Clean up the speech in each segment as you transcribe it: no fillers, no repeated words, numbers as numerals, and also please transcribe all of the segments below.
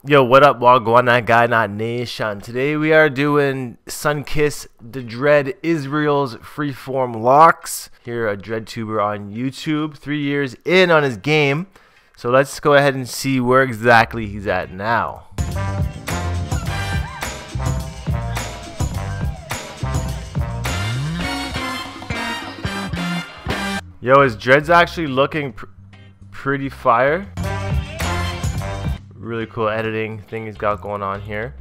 Yo, what up, Wagwan, that guy, not nation. Today we are doing SunKissed, the Dread Israel's Freeform locks. Here, a Dread tuber on YouTube, 3 years in on his game. So let's go ahead and see where exactly he's at now. Yo, his dread's actually looking pretty fire. Really cool editing thing he's got going on here.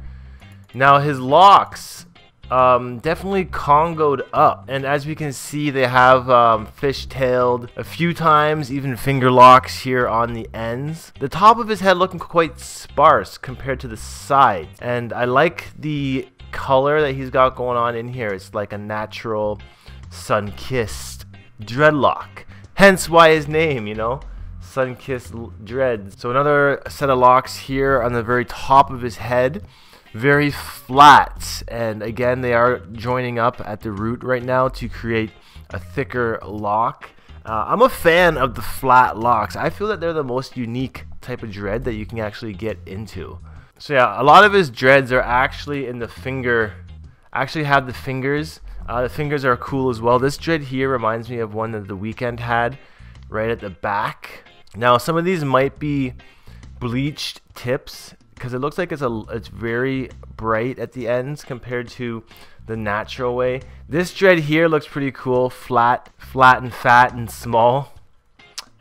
Now his locks definitely congoed up, and as we can see, they have fish-tailed a few times, even finger locks here on the ends. The top of his head looking quite sparse compared to the side, and I like the color that he's got going on in here. It's like a natural SunKissed dreadlock, hence why his name, you know, SunKissed dreads. So another set of locks here on the very top of his head, very flat, and again they are joining up at the root right now to create a thicker lock. I'm a fan of the flat locks. I feel that they're the most unique type of dread that you can actually get into. So yeah, a lot of his dreads are actually in the finger, actually have the fingers. The fingers are cool as well. This dread here reminds me of one that The Weeknd had right at the back. Now some of these might be bleached tips because it looks like it's very bright at the ends compared to the natural way. This dread here looks pretty cool, flat and fat and small.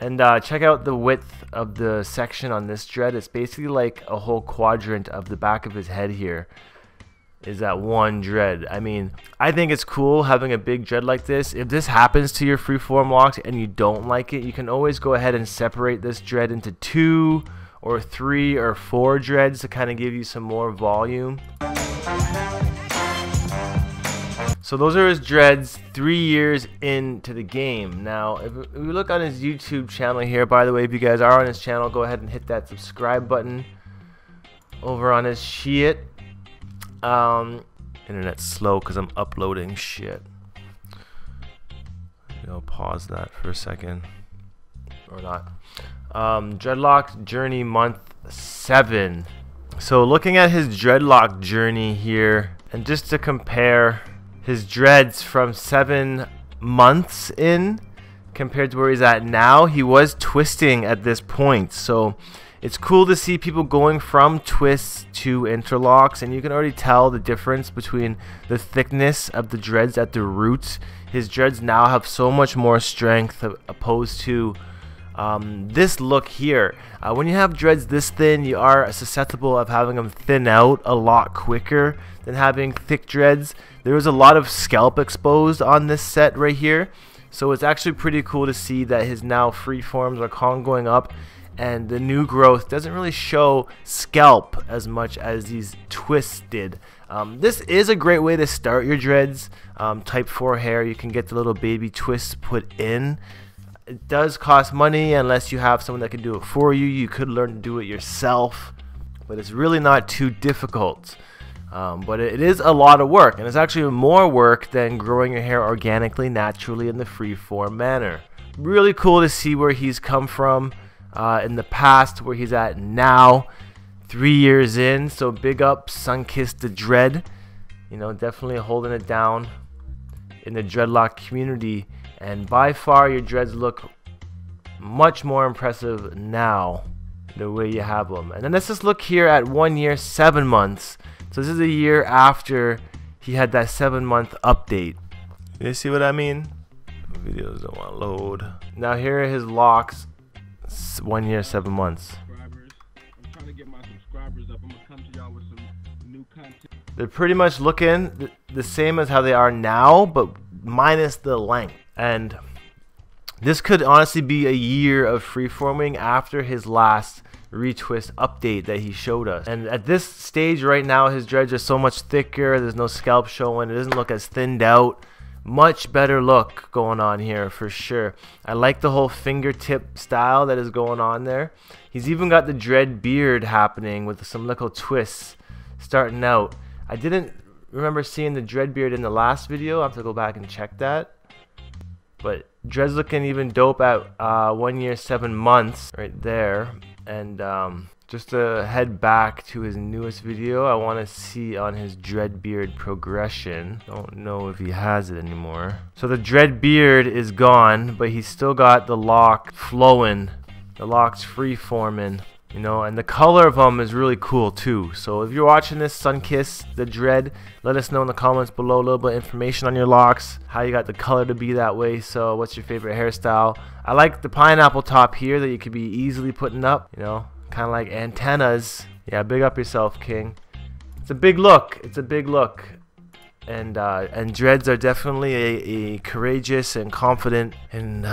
And check out the width of the section on this dread. It's basically like a whole quadrant of the back of his head here is that one dread. I mean, I think it's cool having a big dread like this. If this happens to your freeform locks and you don't like it, you can always go ahead and separate this dread into 2 or 3 or 4 dreads to kind of give you some more volume. So those are his dreads 3 years into the game. Now if we look on his YouTube channel here, by the way, if you guys are on his channel, go ahead and hit that subscribe button over on his shit. Internet's slow because I'm uploading shit. I'll pause that for a second, or not. Dreadlock journey month 7. So looking at his dreadlock journey here, and just to compare his dreads from 7 months in compared to where he's at now, he was twisting at this point. So it's cool to see people going from twists to interlocks, and you can already tell the difference between the thickness of the dreads at the roots. His dreads now have so much more strength opposed to this look here. When you have dreads this thin, you are susceptible of having them thin out a lot quicker than having thick dreads. There was a lot of scalp exposed on this set right here, so it's actually pretty cool to see that his now freeforms are congoing up, and the new growth doesn't really show scalp as much as these twists did. This is a great way to start your dreads. Type 4 hair, you can get the little baby twists put in. It does cost money unless you have someone that can do it for you. You could learn to do it yourself, but it's really not too difficult. But it is a lot of work, and it's actually more work than growing your hair organically, naturally in the freeform manner. Really cool to see where he's come from in the past, where he's at now, 3 years in. So big up SunKissed the Dread, you know, definitely holding it down in the dreadlock community, and by far your dreads look much more impressive now the way you have them. And then let's just look here at 1 year 7 months. So this is a year after he had that 7-month update. You see what I mean? Videos don't want to load. Now here are his locks 1 year 7 months. I'm trying to get my subscribers up. I'm gonna come to y'all with some new content. They're pretty much looking the same as how they are now, but minus the length. And this could honestly be a year of freeforming after his last retwist update that he showed us. And at this stage right now, his dreads are so much thicker. There's no scalp showing. It doesn't look as thinned out. Much better look going on here for sure. I like the whole fingertip style that is going on there. He's even got the dread beard happening with some little twists starting out. I didn't remember seeing the dread beard in the last video. I'll have to go back and check that. But dreads looking even dope at 1 year 7 months right there. And just to head back to his newest video, I want to see on his dread beard progression. Don't know if he has it anymore. So the dread beard is gone, but he's still got the lock flowing, the locks free-forming, you know, and the color of them is really cool too. So if you're watching this, SunKissed, the dread, let us know in the comments below a little bit of information on your locks, how you got the color to be that way. So what's your favorite hairstyle? I like the pineapple top here that you could be easily putting up, you know, kind of like antennas. Yeah, big up yourself, King. It's a big look. It's a big look. And dreads are definitely a courageous and confident and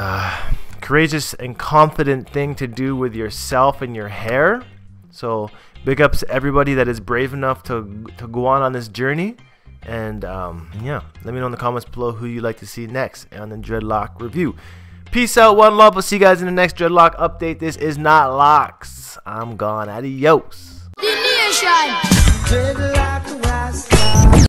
thing to do with yourself and your hair. So big ups to everybody that is brave enough to go on this journey. And yeah, let me know in the comments below who you'd like to see next on the dreadlock review. Peace out, one love. We'll see you guys in the next dreadlock update. This is Not Locks. I'm gone. Adios.